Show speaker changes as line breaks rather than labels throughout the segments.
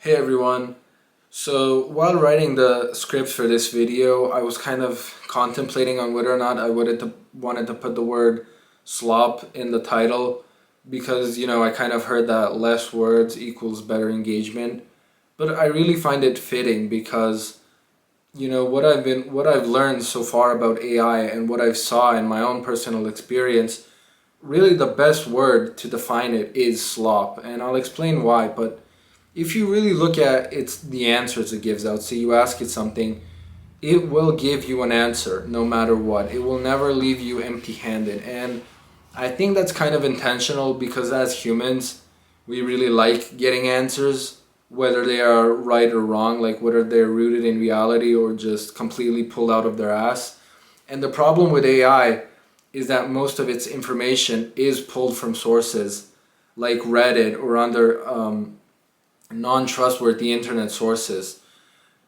Hey everyone. So while writing the script for this video, I was kind of contemplating on whether or not I wanted to put the word slop in the title because, I kind of heard that less words equals better engagement. But I really find it fitting because, what I've learned so far about AI and what I've saw in my own personal experience, really the best word to define it is slop, and I'll explain why. But if you really look at the answers it gives out, say you ask it something, it will give you an answer no matter what. It will never leave you empty-handed. And I think that's kind of intentional because as humans, we really like getting answers, whether they are right or wrong, like whether they're rooted in reality or just completely pulled out of their ass. And the problem with AI is that most of its information is pulled from sources like Reddit or other non-trustworthy internet sources.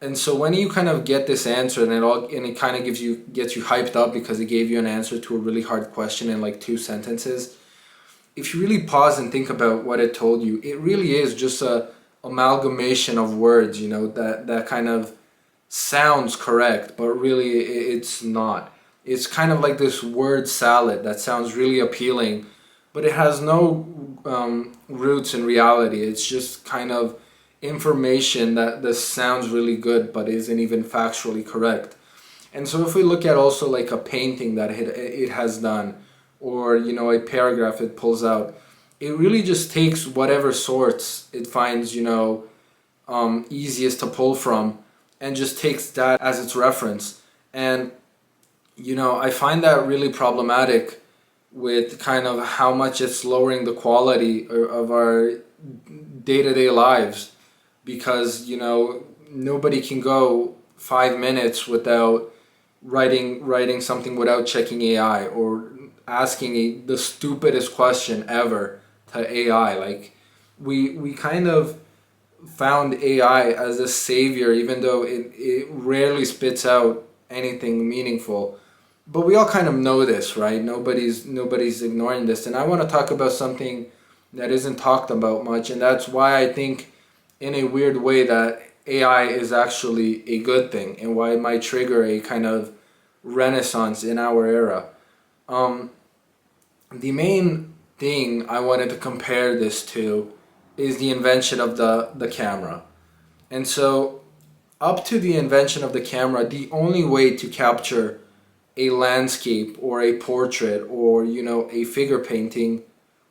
And so when you kind of get this answer and it kind of gets you hyped up because it gave you an answer to a really hard question in like 2 sentences, if you really pause and think about what it told you, it really is just a amalgamation of words, that kind of sounds correct, but really it's not. It's kind of like this word salad that sounds really appealing, but it has no roots in reality. It's just kind of information that sounds really good but isn't even factually correct. And so if we look at also like a painting that it has done, or a paragraph it pulls out, it really just takes whatever source it finds easiest to pull from and just takes that as its reference. And I find that really problematic with kind of how much it's lowering the quality of our day-to-day lives, because nobody can go 5 minutes without writing something without checking AI or asking the stupidest question ever to AI. Like we kind of found AI as a savior, even though it rarely spits out anything meaningful. But we all kind of know this, right? Nobody's ignoring this. And I want to talk about something that isn't talked about much, and that's why I think in a weird way that AI is actually a good thing and why it might trigger a kind of renaissance in our era. The main thing I wanted to compare this to is the invention of the camera. And so up to the invention of the camera, the only way to capture a landscape or a portrait or a figure painting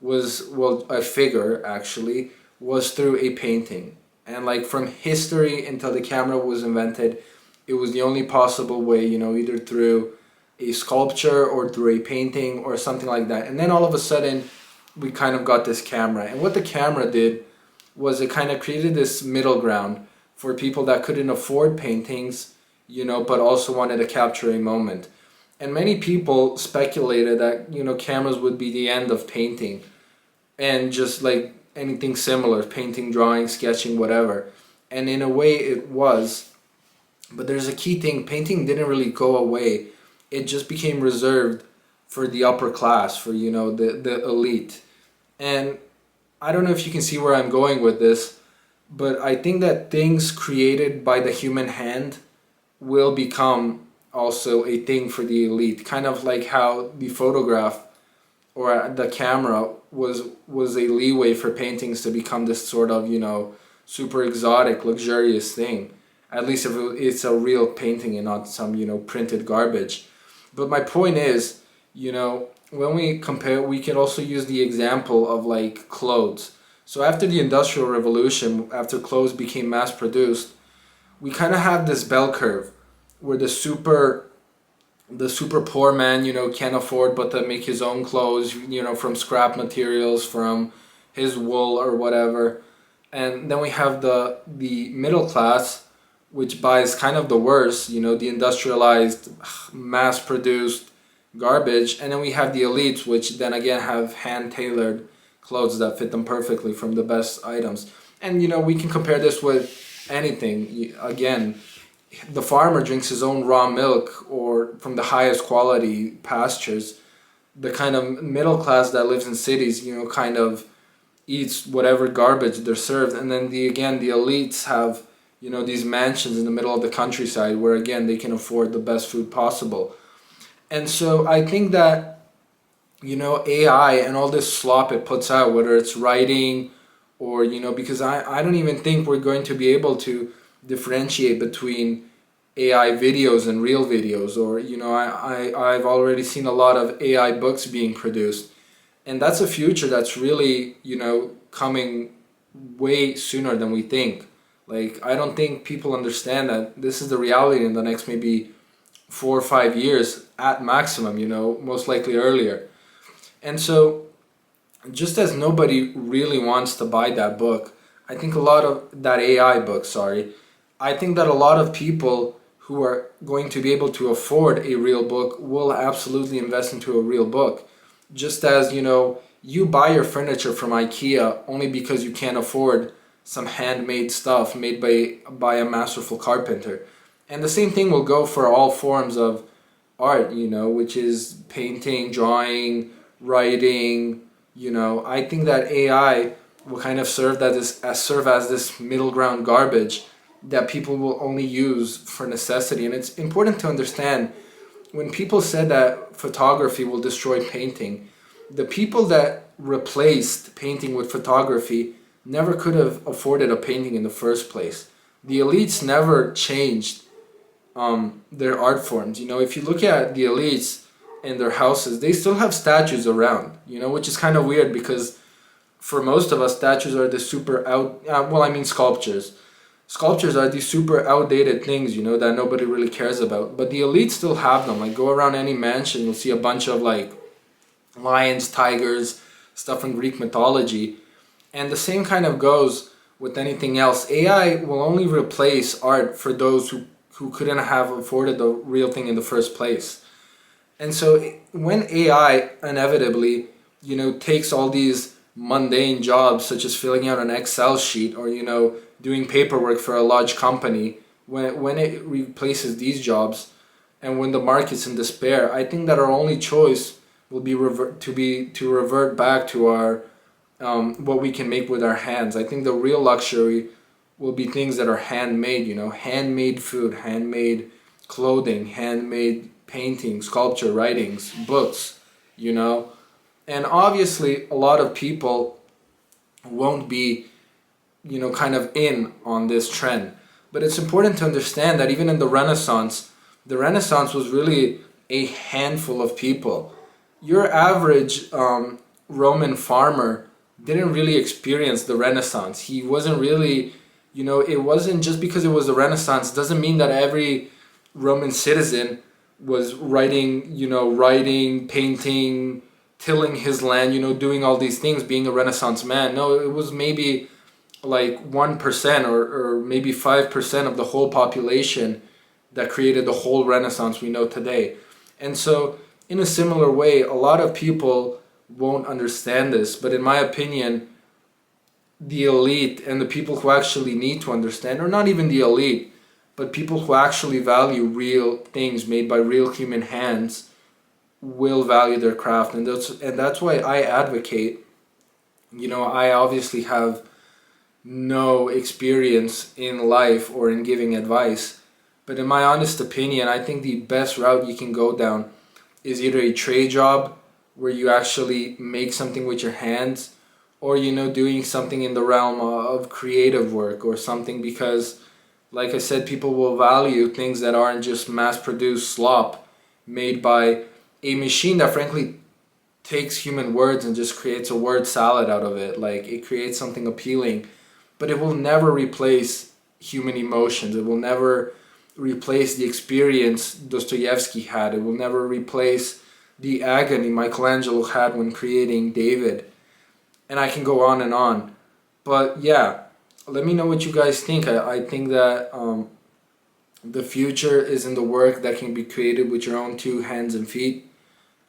a figure actually was through a painting. And like from history until the camera was invented, it was the only possible way, either through a sculpture or through a painting or something like that. And then all of a sudden we kind of got this camera, and what the camera did was it kind of created this middle ground for people that couldn't afford paintings, but also wanted to capture a moment. And many people speculated that cameras would be the end of painting and just like anything similar, painting, drawing, sketching, whatever. And in a way it was, but there's a key thing: painting didn't really go away. It just became reserved for the upper class, for the elite. And I don't know if you can see where I'm going with this, but I think that things created by the human hand will become also a thing for the elite, kind of like how the photograph or the camera was a leeway for paintings to become this sort of super exotic, luxurious thing, at least if it's a real painting and not some printed garbage. But my point is, when we compare, we can also use the example of like clothes. So after the Industrial Revolution, after clothes became mass produced, we kind of have this bell curve where the super poor man, can't afford but to make his own clothes, from scrap materials, from his wool or whatever. And then we have the middle class, which buys kind of the worst, the industrialized, mass-produced garbage. And then we have the elites, which then again have hand-tailored clothes that fit them perfectly from the best items. And we can compare this with anything. Again, the farmer drinks his own raw milk or from the highest quality pastures. The kind of middle class that lives in cities, kind of eats whatever garbage they're served, and then the elites have, these mansions in the middle of the countryside where again they can afford the best food possible. And so I think that, AI and all this slop it puts out, whether it's writing or, because I don't even think we're going to be able to differentiate between AI videos and real videos, or, I've already seen a lot of AI books being produced. And that's a future that's really, coming way sooner than we think. Like, I don't think people understand that this is the reality in the next maybe 4 or 5 years at maximum, most likely earlier. And so, just as nobody really wants to buy that book, I think a lot of that AI book, sorry, I think that a lot of people who are going to be able to afford a real book will absolutely invest into a real book. Just as, you buy your furniture from IKEA only because you can't afford some handmade stuff made by a masterful carpenter. And the same thing will go for all forms of art, which is painting, drawing, writing. I think that AI will kind of serve as this middle ground garbage that people will only use for necessity. And it's important to understand, when people said that photography will destroy painting, the people that replaced painting with photography never could have afforded a painting in the first place. The elites never changed their art forms. If you look at the elites and their houses, they still have statues around, which is kind of weird because for most of us, statues are the sculptures. Sculptures are these super outdated things, that nobody really cares about. But the elites still have them. Like, go around any mansion, you'll see a bunch of like lions, tigers, stuff in Greek mythology. And the same kind of goes with anything else. AI will only replace art for those who couldn't have afforded the real thing in the first place. And so when AI inevitably, takes all these mundane jobs such as filling out an Excel sheet or, doing paperwork for a large company, when it replaces these jobs and when the market's in despair, I think that our only choice will be to revert back to our what we can make with our hands. I think the real luxury will be things that are handmade, handmade food, handmade clothing, handmade painting, sculpture, writings, books, And obviously a lot of people won't be, kind of in on this trend. But it's important to understand that even in the Renaissance was really a handful of people. Your average Roman farmer didn't really experience the Renaissance. He wasn't really, it wasn't just because it was the Renaissance, doesn't mean that every Roman citizen was writing, painting, tilling his land, doing all these things, being a Renaissance man. No, it was maybe like 1% or maybe 5% of the whole population that created the whole Renaissance we know today. And so, in a similar way, a lot of people won't understand this, but in my opinion, the elite and the people who actually need to understand, or not even the elite, but people who actually value real things made by real human hands, will value their craft. And that's why I advocate, I obviously have no experience in life or in giving advice, but in my honest opinion, I think the best route you can go down is either a trade job where you actually make something with your hands, or doing something in the realm of creative work or something, because like I said, people will value things that aren't just mass-produced slop made by a machine that frankly takes human words and just creates a word salad out of it. Like, it creates something appealing, but it will never replace human emotions. It will never replace the experience Dostoevsky had. It will never replace the agony Michelangelo had when creating David. And I can go on and on. But yeah, let me know what you guys think. I think that the future is in the work that can be created with your own two hands and feet.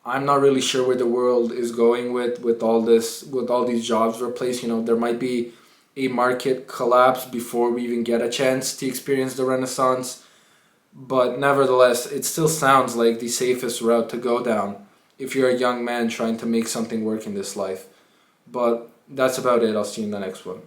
I'm not really sure where the world is going with all these jobs replaced. There might be a market collapse before we even get a chance to experience the Renaissance. But nevertheless, it still sounds like the safest route to go down if you're a young man trying to make something work in this life. But that's about it. I'll see you in the next one.